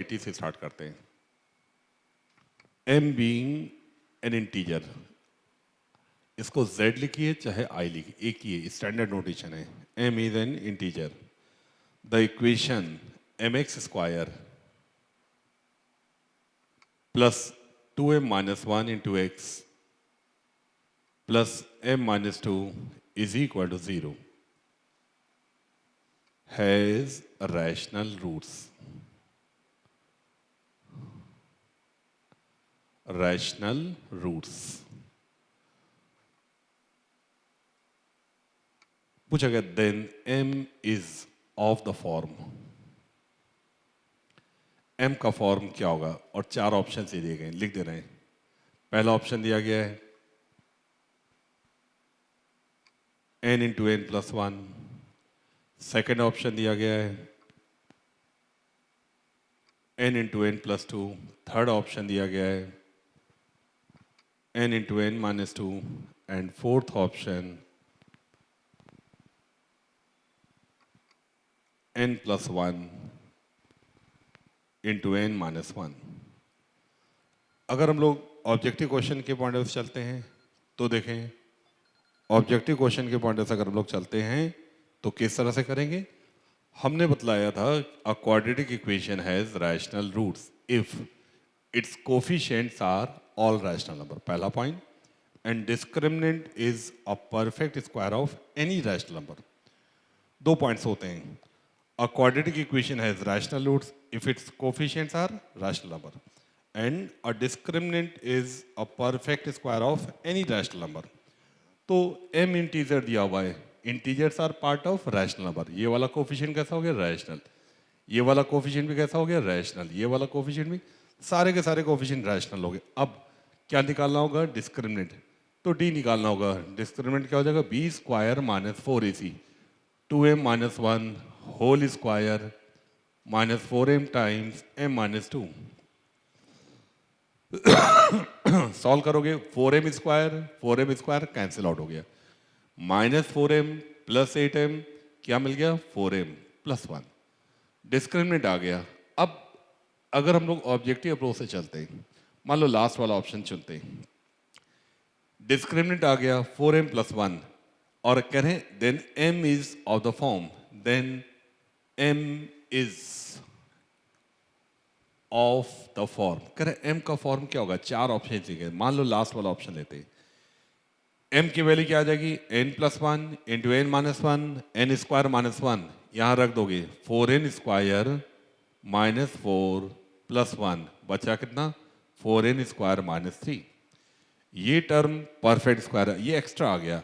80 से स्टार्ट करते हैं। m बीइंग एन इंटीजर, इसको z लिखिए चाहे i लिखिए, एक ही है, स्टैंडर्ड नोटेशन है। m is an integer. The equation mx square plus 2m minus 1 into x plus m minus 2 is equal to 0 has rational roots. Rational roots पूछा गया, then m is of the form. m का form क्या होगा? और चार option से दिए गए, लिख दे रहे हैं। पहला ऑप्शन दिया गया है n into n plus 1। Second option दिया गया है n into n plus 2। Third option दिया गया है n into n minus 2 and fourth option n plus 1 into n minus 1। अगर हम लोग ऑब्जेक्टिव क्वेश्चन के पॉइंट ऑफ से चलते हैं तो देखें, ऑब्जेक्टिव क्वेश्चन के पॉइंट ऑफ से अगर हम लोग चलते हैं तो किस तरह से करेंगे? हमने बतलाया था a quadratic equation has rational roots if its coefficients are all rational number, पहला point, and discriminant is a perfect square of any rational number. दो पॉइंट्स होते हैं। A quadratic equation has rational roots if its coefficients are rational number, and a discriminant is a perfect square of any rational number. तो m integer दिया हुआ है, integers are part of rational number. ये वाला coefficient कैसा हो गया? Rational. ये वाला कोफिशिएंट भी कैसा हो गया? रैशनल। ये वाला कोफिशिएंट भी, सारे के सारे कोफिशिएंट रैशनल हो गए। अब क्या निकालना होगा? डिस्क्रिमिनेंट। तो d निकालना होगा। डिस्क्रिमिनेंट क्या हो जाएगा? b square minus 4ac 2m minus 1 whole square minus 4m times m minus 2। Solve करोगे 4m स्क्वायर कैंसिल आउट हो गया, माइनस 4m प्लस 8m क्या मिल गया? 4m plus 1। डिस्क्रिमिनेंट आ गया। अब अगर हम लोग ऑब्जेक्टिव अप्रोच से चलते हैं, मान लो लास्ट वाला ऑप्शन चुनते हैं, डिस्क्रिमिनेंट आ गया 4m प्लस 1 और कह रहे हैं then m is of the form, then m is of the form. कह रहे m का फॉर्म क्या होगा? चार ऑप्शन चाहिए। मान लो लास्ट वाला ऑप्शन लेते हैं, m की वैल्यू क्या आ जाएगी? n plus 1 into n minus 1 n square minus 1, यहां रख दोगे 4n स्क्वायर माइनस 4 प्लस 1, बचा कितना? 4n square minus 3। ये टर्म परफेक्ट स्क्वायर है, ये एक्स्ट्रा आ गया।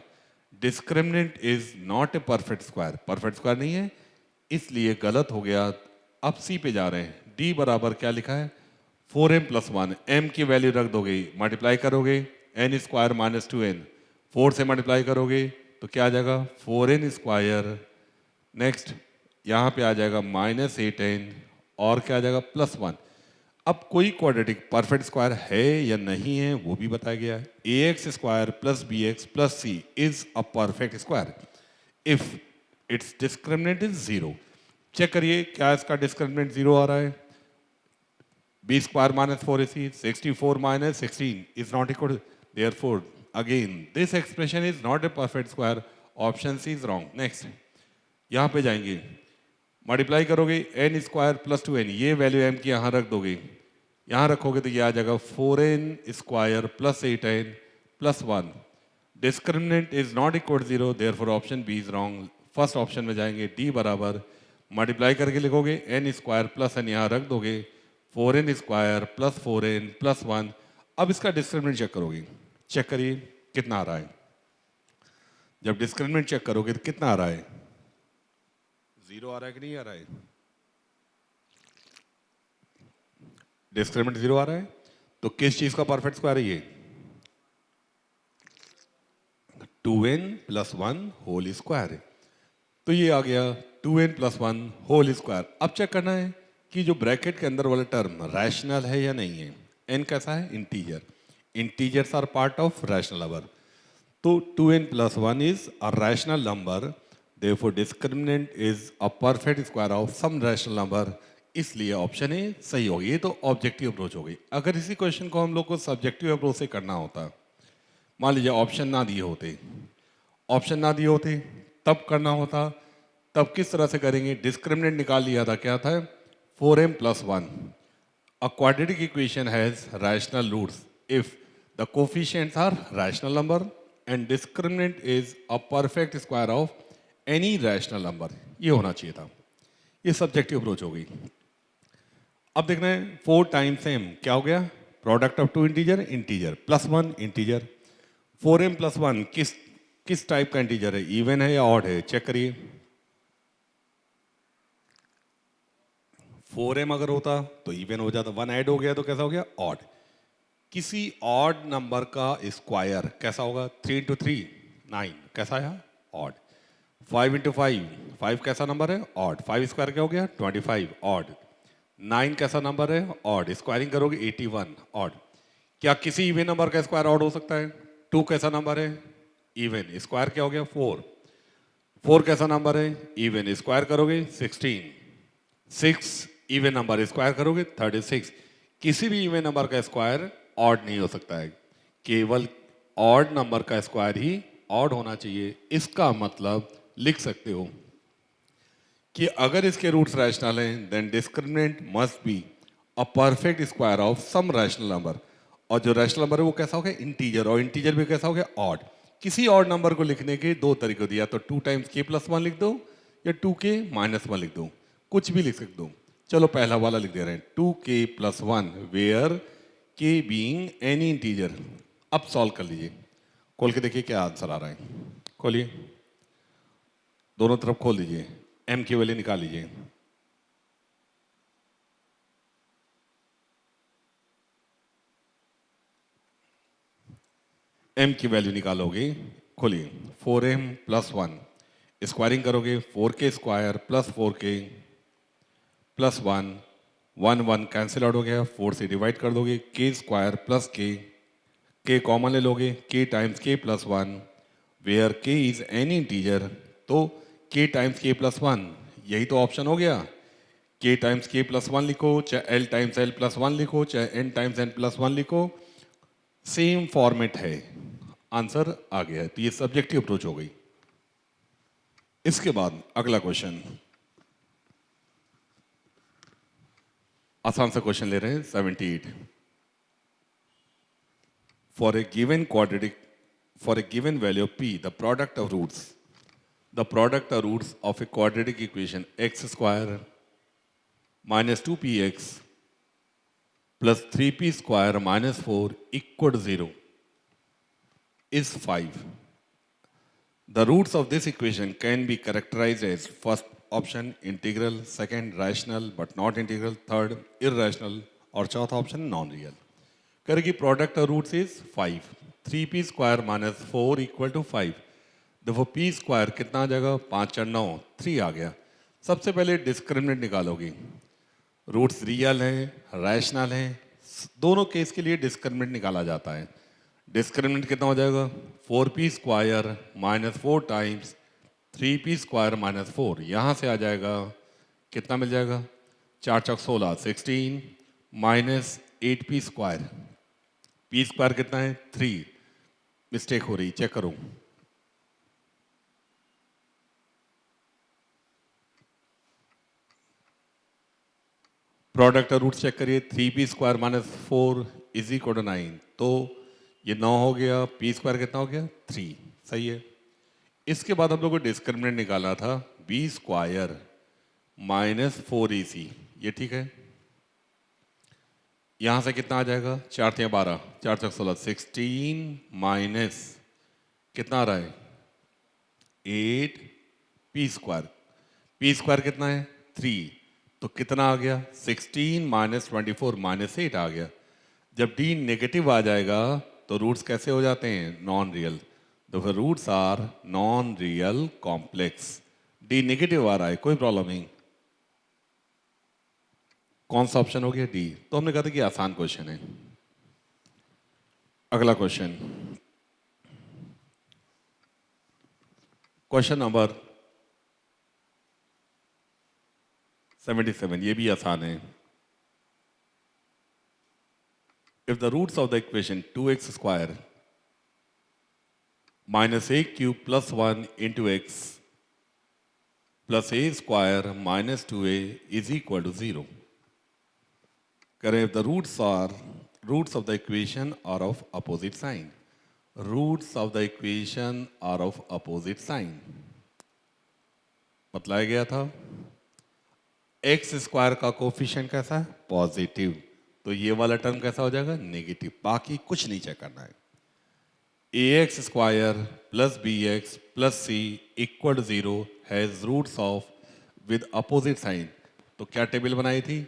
Discriminant is not a perfect square, perfect square नहीं है, इसलिए गलत हो गया। अब सी पे जा रहे हैं। डी बराबर क्या लिखा है? 4m प्लस 1, m की वैल्यू रख दोगे, मल्टीप्लाई करोगे n स्क्वायर माइनस 2n, 4 से मल्टीप्लाई करोगे तो क्या आ जाएगा? 4n square. नेक्स्ट यहाँ पे आ जाएगा माइनस 8n और क्या आ जाएगा? प्लस 1। अब कोई क्वाड्रेटिक परफेक्ट स्क्वायर है या नहीं है वो भी बताया गया है। A X square plus B X plus C is a perfect square if its discriminant is 0। Check करिए क्या इसका डिस्क्रिमिनेंट 0 आ रहा है? b square minus 4ac 64 minus 16 is not equal to, therefore again this expression is not a perfect square, option c is wrong। next यहाँ पे जाएंगे, multiply करोगे n square plus 2n, ये वैल्यू m की यहाँ रख दोगे, यहाँ रखोगे तो ये आ जाएगा 4n square plus 8n plus 1। Discriminant is not equal 0, therefore option B is wrong. First option में जाएंगे, डी बराबर मल्टीप्लाई करके लिखोगे n स्क्वायर प्लस n यहाँ रख दोगे 4n square plus 4n plus 1। अब इसका डिस्क्रिमिनेंट चेक करोगे, चेक करिए कितना आ रहा है। जब डिस्क्रिमिनेंट चेक करोगे तो कितना आ रहा है? 0 आ रहा है कि नहीं आ रहा है? डिस्क्रिमिनेंट 0 आ रहा है, तो किस चीज का परफेक्ट स्क्वायर है ये? 2n प्लस 1 होल स्क्वायर है। तो ये आ गया 2n प्लस 1 होल स्क्वायर। अब चेक करना है कि जो ब्रैकेट के अंदर वाला टर्म रैशनल है या नहीं है। n कैसा है? Integer. Integers are part of rational number, तो 2n plus 1 is a rational number, therefore discriminant is a perfect square of some rational number इसलिए ऑप्शन ए सही होगी। ये तो ऑब्जेक्टिव अप्रोच हो गई। अगर इसी क्वेश्चन को हम लोग को सब्जेक्टिव अप्रोच से करना होता, मान लीजिए ऑप्शन ना दिए होते, ऑप्शन ना दिए होते तब करना होता, तब किस तरह से करेंगे? डिस्क्रिमिनेंट निकाल लिया था, क्या था? 4m+1। A quadratic equation has rational roots if the coefficients are rational number and discriminant is a perfect square of any rational number। ये होना चाहिए था। ये सब्जेक्टिव अप्रोच हो गई। अब देखना है 4 टाइम्स m क्या हो गया? Product of two integer, integer +1 integer. 4m+1 किस टाइप का इंटीजर है? इवन है या ऑड है? चेक करिए। 4m अगर होता तो इवन हो जाता, 1 ऐड हो गया तो कैसा हो गया? ऑड। किसी ऑड नंबर का स्क्वायर कैसा होगा? 3 × 3 9, कैसा आया? ऑड। 5 × 5 5 कैसा नंबर है? ऑड। 5 स्क्वायर क्या हो गया? 25, ऑड। 9 कैसा नंबर है? ऑड। स्क्वायरिंग करोगे 81, ऑड। क्या किसी इवन नंबर का स्क्वायर ऑड हो सकता है? 2 कैसा नंबर है? इवन। स्क्वायर क्या हो गया? 4। 4 कैसा नंबर है? इवन। स्क्वायर करोगे 16। 6 इवन नंबर, स्क्वायर करोगे 36। किसी भी इवन नंबर का स्क्वायर ऑड नहीं हो सकता है, केवल ऑड नंबर का स्क्वायर ही ऑड होना चाहिए। इसका मतलब लिख सकते हो कि अगर इसके रूट्स रैशनल हैं then discriminant must be a perfect square of some rational number. और जो रैशनल नंबर है वो कैसा हो गया? इंटीजर। और इंटीजर भी कैसा हो गया? ऑड। किसी ऑड नंबर को लिखने के दो तरीके दिया, तो 2 टाइम्स k+1 लिख दो या 2k-1 लिख दो, कुछ भी लिख सकते हो। चलो पहला वाला लिख दे रहे हैं, 2k+1 where k being any integer. अब सॉल्व कर लीजिए, खोल के देखिए क्या आंसर आ रहा है। खोलिए, दोनों तरफ खोल दीजिए, m की वैल्यू निकाल लीजिए। m की वैल्यू निकालोगे, खोलिए, 4m+1 स्क्वायरिंग करोगे 4k² + 4k + 1 1 1 कैंसिल आउट हो गया, 4 से डिवाइड कर दोगे, k² + k कॉमन ले लोगे, k times k+1 where k is any integer, तो k टाइम्स k+1 यही तो ऑप्शन हो गया। k टाइम्स k+1 लिखो, चाहे l टाइम्स l+1 लिखो, चाहे n टाइम्स n+1 लिखो, सेम फॉर्मेट है, आंसर आ गया है। तो ये सब्जेक्टिव अप्रोच हो गई। इसके बाद अगला क्वेश्चन, आसान सा क्वेश्चन ले रहे हैं, 78। For a given quadratic, for a given value of p, the product of roots of a quadratic equation x² minus 2px plus 3p² minus 4 equal to 0 is 5. The roots of this equation can be characterized as first option integral, second rational but not integral, third irrational, और चौथा option non real. करेगी product of roots is 5, 3p² minus 4 equal to 5। देखो p² कितना आ जाएगा? 5 4 9, 3 आ गया। सबसे पहले discriminant निकालोगी, roots real हैं रैशनल हैं, दोनों केस के लिए डिस्क्रिमिनेंट निकाला जाता है। डिस्क्रिमिनेंट कितना हो जाएगा? 4p² minus 4 times 3p² minus 4, यहाँ से आ जाएगा कितना मिल जाएगा? 4 चौक 16, 16 माइनस 8p², p² कितना है? 3। मिस्टेक हो रही, चेक करो। प्रोडक्ट रूट चेक करिए, 3p² minus 4 is equal to 9, तो ये 9 हो गया, p² कितना हो गया? 3, सही है। इसके बाद हम लोग को डिस्क्रिमिनेंट निकालना था, b² माइनस 4ac, ये ठीक है। यहाँ से कितना आ जाएगा? 4 × 12, 4 × 16, 16 माइनस कितना आ रहा है? 8p², p² कितना है? 3, तो कितना आ गया? 16 माइनस 24 माइनस 8 आ गया। जब d नेगेटिव आ जाएगा तो रूट्स कैसे हो जाते हैं? Non real. तो roots are non real complex. d negative आ रहा है, कोई प्रॉब्लम नहीं। कौन सा ऑप्शन हो गया? डी। तो हमने कहा था कि आसान क्वेश्चन है। अगला क्वेश्चन, क्वेश्चन नंबर 77, ये भी आसान है. If the roots of the equation 2x square minus a cube plus 1 into x plus a square minus 2a is equal to 0. Correct. The roots of the equation are of opposite sign. Roots of the equation are of opposite sign. बतलाया गया था x square का coefficient कैसा है? Positive. तो ये वाला term कैसा हो जाएगा? नेगेटिव. बाकी कुछ नहीं चेक करना है. A X square plus B X plus C equal to 0 has roots of with opposite sign. तो क्या टेबल बनाई थी?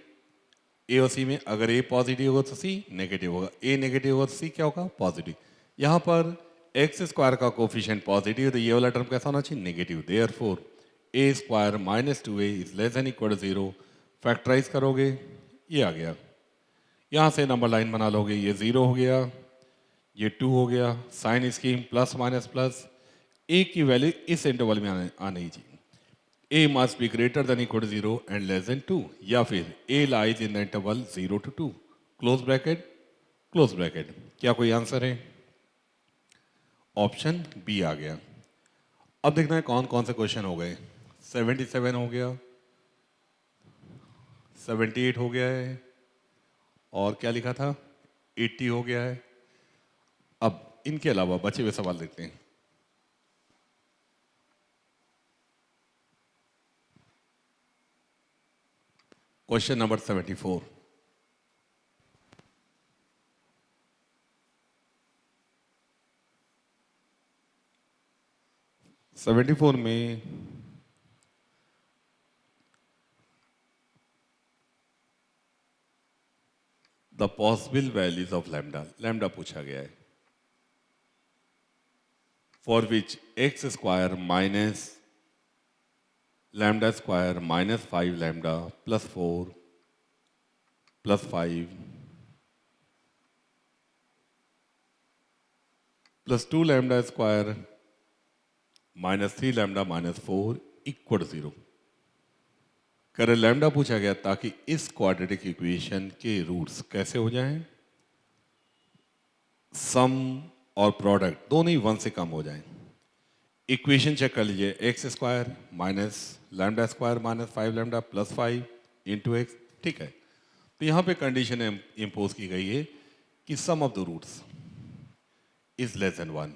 ए और सी में अगर ए पॉजिटिव होगा तो सी नेगेटिव होगा, ए नेगेटिव होगा तो सी क्या होगा? पॉजिटिव. यहाँ पर एक्स स्क्वायर का कोफिशिएंट पॉजिटिव, तो ये वाला टर्म कैसा होना चाहिए? Negative. Therefore a square minus 2a is less than equal to 0. Factorise करोगे, ये आ गया. यहाँ से नंबर लाइन बना लोगे, ये 0 हो गया, ये 2 हो गया. Sign scheme plus minus plus. A की वैल्यू इस इंटरवल में आनी चाहिए. A must be greater than equal to 0 and less than 2. या फिर A lies in the interval 0 to 2. Close bracket, close bracket. क्या कोई आंसर है? ऑप्शन बी आ गया. अब देखना है कौन कौन से क्वेश्चन हो गए. 77 हो गया, 78 हो गया है, और क्या लिखा था? 80 हो गया है. अब इनके अलावा बचे हुए सवाल देखते हैं. Question number 74. में the possible values of lambda, lambda पूछा गया है. For which x square minus lambda square minus 5 lambda plus 4 plus 5 plus 2 lambda square minus 3 lambda minus 4 equal 0. कर लैम्डा पूछा गया ताकि इस क्वाड्रेटिक इक्वेशन के रूट्स कैसे हो जाएं? सम और प्रोडक्ट दोनों ही 1 से कम हो जाएं. इक्वेशन चेक कर लीजिए. X square minus lambda square minus 5 lambda plus 5 into x. ठीक है. तो यहाँ पे कंडीशन इम्पोज की गई है कि sum of the roots is less than 1,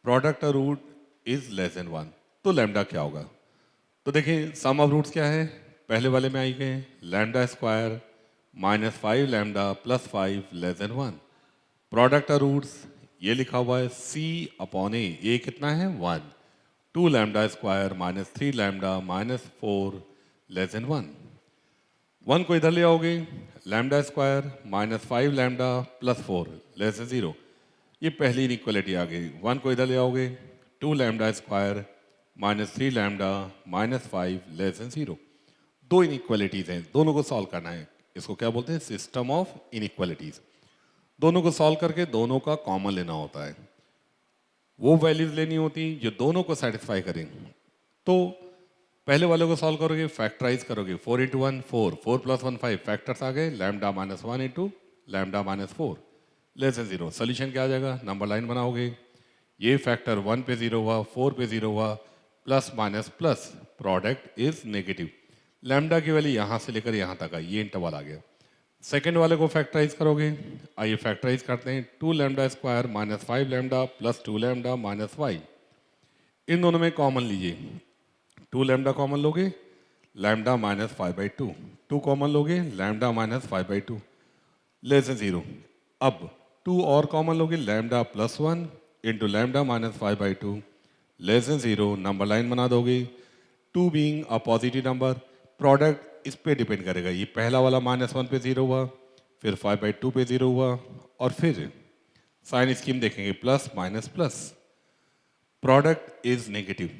product of root is less than 1. तो लैम्डा क्या होगा? तो देखिए सम ऑफ रूट्स क्या है? पहले वाले में आई गए lambda square minus 5 lambda plus 5 less than 1. Product of roots ये लिखा हुआ है c अपॉन ए कितना है? 1. 2 lambda square minus 3 lambda minus 4 less than 1. 1 को इधर ले आओगे, lambda square minus 5 lambda plus 4 less than 0. ये पहली इनइक्वालिटी आ गई. 1 को इधर ले आओगे, 2 lambda square minus 3 lambda minus 5 less then 0. दो इनइक्वालिटीज हैं, दोनों को सॉल्व करना है. इसको क्या बोलते हैं? System of inequalities. दोनों को सॉल्व करके दोनों का कॉमन लेना होता है. वो वैल्यूज लेनी होती जो दोनों को सेटिस्फाई करें. तो पहले वाले को सॉल्व करोगे, फैक्टराइज करोगे. 4 इंटू 1 4, 4 प्लस 1 5, फैक्टर्स आ गए. Lambda minus 1 into lambda minus 4 less than 0. Solution क्या आ जाएगा? नंबर लाइन बनाओगे. ये फैक्टर 1 पे 0 हुआ, 4 पे 0 हुआ, plus minus plus, product is negative. Lambda की वैल्यू यहाँ से लेकर यहाँ तक आई, ये इंटरवल आ गया. सेकेंड वाले को फैक्टराइज करोगे. आइए फैक्टराइज करते हैं. 2 lambda square minus 5 lambda plus 2 lambda minus 5. इन दोनों में कॉमन लीजिए. 2 लैम्डा कॉमन लोगे, लैम्डा माइनस 5/2. 2 कॉमन लोगे, लैम्डा माइनस 5/2 लेस देन 0. अब 2 और कॉमन लोगे, lambda plus 1 into lambda minus 5/2 less than 0. Number line बना दोगे. 2 being a positive number, product इस पे डिपेंड करेगा. ये पहला वाला माइनस 1 पे 0 हुआ, फिर 5/2 पे 0 हुआ, और फिर साइन स्कीम देखेंगे plus minus plus. Product is negative.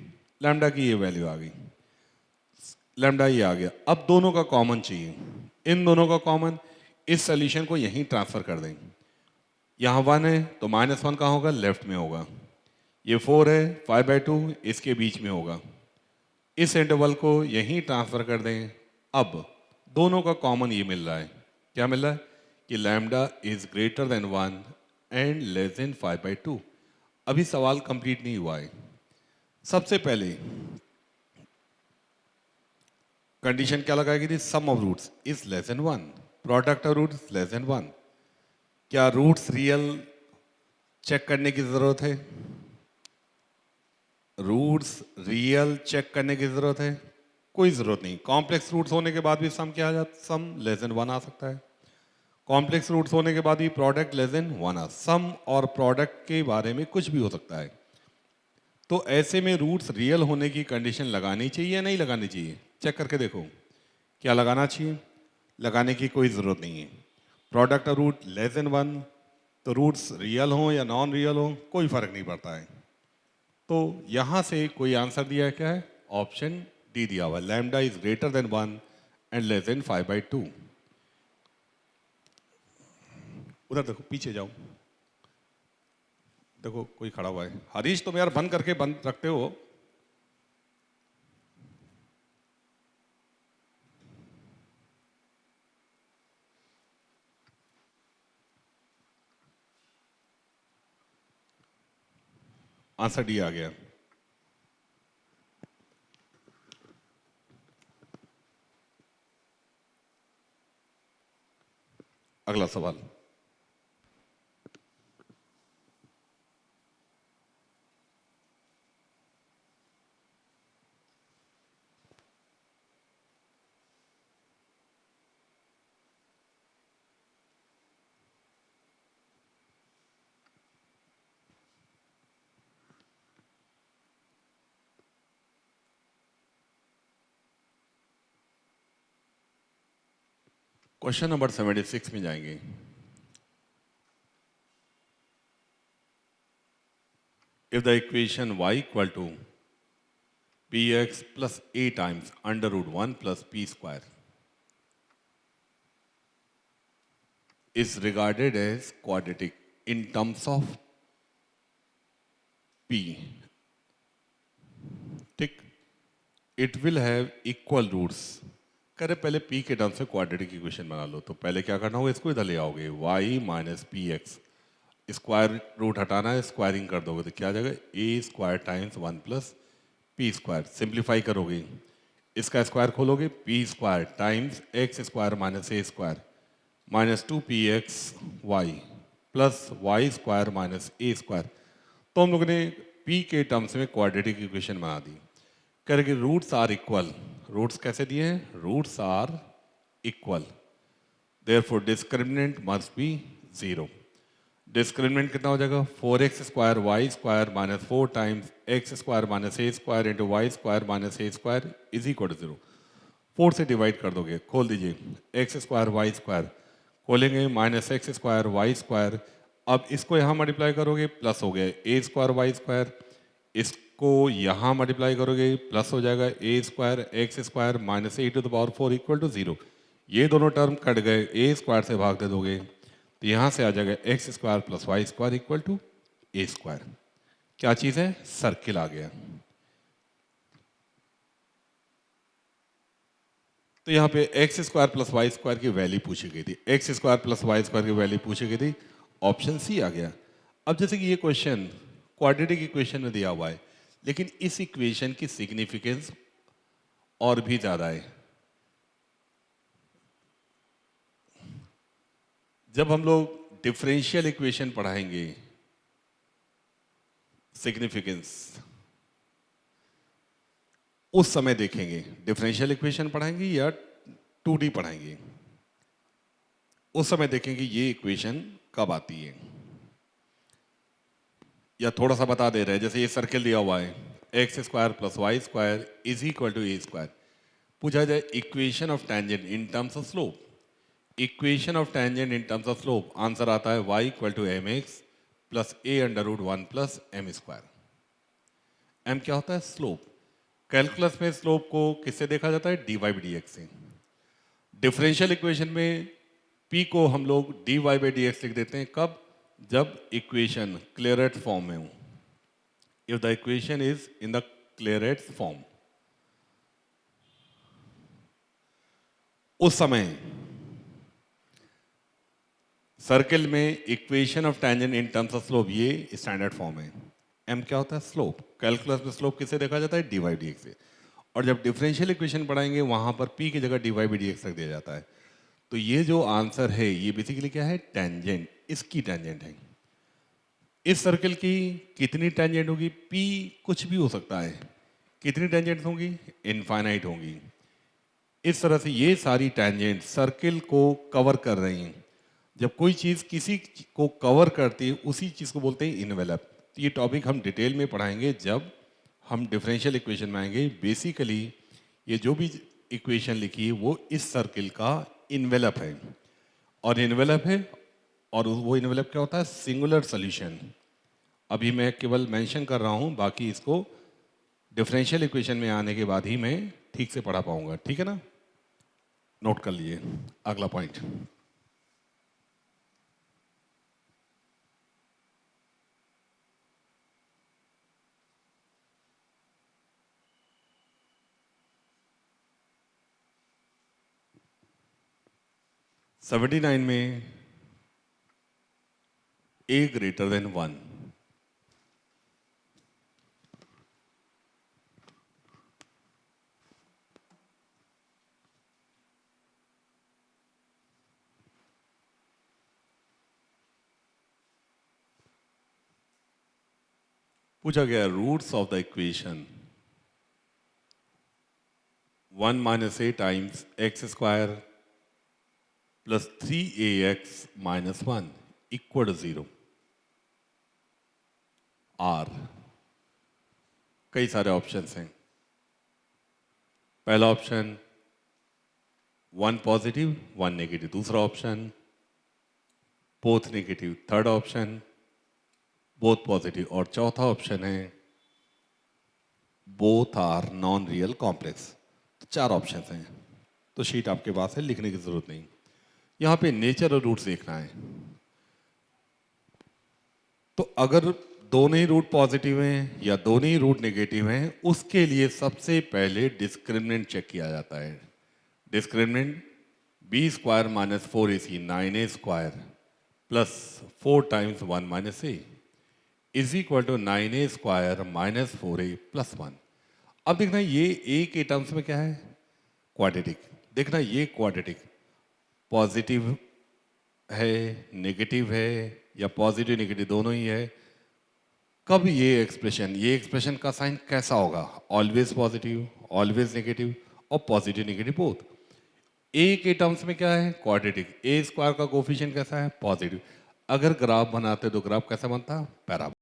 Lambda की ये वैल्यू आ गई, लैम्डा ये आ गया. अब दोनों का कॉमन चाहिए. इन दोनों का कॉमन, इस सोल्यूशन को यहीं ट्रांसफर कर दें. यहाँ 1 है तो माइनस 1 कहाँ होगा? लेफ्ट में होगा. ये 4 है, 5/2 इसके बीच में होगा. इस इंटरवल को यहीं ट्रांसफर कर दें अब दोनों का कॉमन ये मिल रहा है, क्या मिल रहा है कि lambda is greater than 1 and less than 5/2। अभी सवाल कंप्लीट नहीं हुआ है। सबसे पहले कंडीशन क्या लगाई गई थी, sum of roots is less than 1, product of roots less than 1। क्या रूट्स रियल चेक करने की जरूरत है? रूट्स रियल चेक करने की जरूरत है? कोई जरूरत नहीं। कॉम्प्लेक्स रूट्स होने के बाद भी सम क्या आ जाता, सम लेस देन 1 आ सकता है। कॉम्प्लेक्स रूट्स होने के बाद भी प्रोडक्ट लेस देन 1 आ, सम और प्रोडक्ट के बारे में कुछ भी हो सकता है। तो ऐसे में रूट्स रियल होने की कंडीशन लगानी चाहिए या नहीं लगानी चाहिए? चेक करके देखो, क्या लगाना चाहिए? लगाने की कोई ज़रूरत नहीं है। Product of root less than 1, तो रूट्स रियल हो या नॉन रियल हो कोई फ़र्क नहीं पड़ता है। तो यहाँ से कोई आंसर दिया है, क्या है? ऑप्शन डी दिया हुआ है, lambda is greater than 1 and less than 5/2। उधर देखो, पीछे जाओ, देखो कोई खड़ा हुआ है। हरीश तुम यार बंद करके बंद रखते हो। आंसर डी आ गया। अगला सवाल, क्वेश्चन नंबर 76 में जाएंगे। If the equation y equal to px plus a times under root 1 plus p square is regarded as quadratic in terms of p, ठीक, it will have equal roots. करे पहले p के term से quadratic equation बना लो। तो पहले क्या करना होगा, इसको इधर ले आओगे, y minus P X, square root हटाना है, स्क्वायरिंग कर दोगे तो क्या आ जाएगा, A square times 1 plus P square. Simplify करोगे, इसका स्क्वायर खोलोगे, P square times x square minus ए square minus 2pxy plus Y square minus ए स्क्वायर। तो हम लोगों ने p के टर्म्स में क्वाड्रेटिक इक्वेशन बना दी। करेंगे रूट्स आर इक्वल, रूट्स कैसे दिए हैं, roots are equal, therefore discriminant must be 0। Discriminant कितना हो जाएगा, 4x square y square minus 4 times x square minus A square into y square minus A square is equal to 0। 4 से divide कर दोगे, खोल दीजिए, एक्स स्क्वायर वाई स्क्वायर खोलेंगे minus x square y square. अब इसको यहाँ मल्टीप्लाई करोगे प्लस हो गया ए स्क्वायर वाई स्क्वायर, इसको यहाँ मल्टीप्लाई करोगे प्लस हो जाएगा A square X square minus A to the power 4 equal to 0। ये दोनों टर्म कट गए, ए स्क्वायर से भाग दे दोगे तो यहाँ से आ जाएगा x square plus Y square equal to a square. क्या चीज़ है, सर्किल आ गया। तो यहाँ पे x square plus Y square की वैल्यू पूछी गई थी, x square plus Y square की वैल्यू पूछी गई थी, ऑप्शन सी आ गया। अब जैसे कि ये क्वेश्चन क्वाड्रेटिक इक्वेशन में दिया हुआ है, लेकिन इस इक्वेशन की सिग्निफिकेंस और भी ज़्यादा है। जब हम लोग डिफरेंशियल इक्वेशन पढ़ाएंगे, सिग्निफिकेंस उस समय देखेंगे। डिफरेंशियल इक्वेशन पढ़ाएंगे या 2D पढ़ाएंगे, उस समय देखेंगे ये इक्वेशन कब आती है। या थोड़ा सा बता दे रहे हैं, जैसे ये सर्किल दिया हुआ है, x square plus Y square is equal to a square. पूछा जाए equation of tangent in terms of slope, equation of tangent in terms of slope answer आता है y equal to m x plus a under root 1 plus m square. M क्या होता है, slope. Calculus में slope को किससे देखा जाता है, d y by d x से। डिफरेंशियल इक्वेशन में p को हम लोग d y by d x लिख देते हैं, कब, जब इक्वेशन क्लियरेट फॉर्म में हो। If the equation is in the Clairaut form. उस समय सर्किल में equation of tangent in terms of slope ये स्टैंडर्ड फॉर्म है। एम क्या होता है? स्लोप। कैलकुलस में स्लोप किसे देखा जाता है? डी वाई डी एक्स से। और जब डिफरेंशियल इक्वेशन पढ़ाएंगे वहां पर पी की जगह d y by d x रख दिया जाता है। तो ये जो आंसर है ये बेसिकली क्या है? टेंजेंट, इसकी टेंजेंट है। इस सर्किल की कितनी टेंजेंट होगी? पी कुछ भी हो सकता है। कितनी टेंजेंट होंगी? इनफाइनाइट होंगी। इस तरह से ये सारी टेंजेंट सर्किल को कवर कर रही हैं। जब कोई चीज़ किसी को कवर करती है उसी चीज़ को बोलते हैं इनवेलप। ये टॉपिक हम डिटेल में पढ़ाएंगे जब हम डिफरेंशियल इक्वेशन में आएंगे। बेसिकली ये जो भी इक्वेशन लिखी है वो इस सर्किल का इनवेलप है। और इनवेलप है, और वो इनवेलप क्या होता है? Singular solution. अभी मैं केवल मेंशन कर रहा हूँ, बाकी इसको डिफरेंशियल इक्वेशन में आने के बाद ही मैं ठीक से पढ़ा पाऊंगा। ठीक है ना? नोट कर लिए। अगला पॉइंट, सेवेंटी नाइन में ए ग्रेटर देन 1। पूछा गया roots of the equation 1 minus a times x square plus 3ax minus 1 equal to 0 are. कई सारे ऑप्शंस हैं। पहला ऑप्शन 1 पॉजिटिव 1 नेगेटिव, दूसरा option both negative, third option both positive, और चौथा ऑप्शन है both are non real complex. तो 4 options हैं। तो शीट आपके पास है, लिखने की जरूरत नहीं। यहां पे नेचर और रूट्स देखना है। तो अगर दोनों ही रूट पॉजिटिव हैं या दोनों ही रूट नेगेटिव हैं, उसके लिए सबसे पहले डिस्क्रिमिनेंट चेक किया जाता है। Discriminant b square minus 4ac 9a square plus 4 times 1 minus a is equal to 9a square minus 4a plus 1। अब देखना ये ए के टर्म्स में क्या है? क्वाड्रेटिक। देखना ये क्वाड्रेटिक पॉजिटिव है, नेगेटिव है, या पॉजिटिव नेगेटिव दोनों ही है। कब ये एक्सप्रेशन का साइन कैसा होगा? ऑलवेज पॉजिटिव, ऑलवेज नेगेटिव, और पॉजिटिव नेगेटिव बोथ। ए के टर्म्स में क्या है? क्वाड्रेटिक। ए स्क्वायर का कोफिशिएंट कैसा है? पॉजिटिव। अगर ग्राफ बनाते तो ग्राफ कैसा बनता? पैराबोला।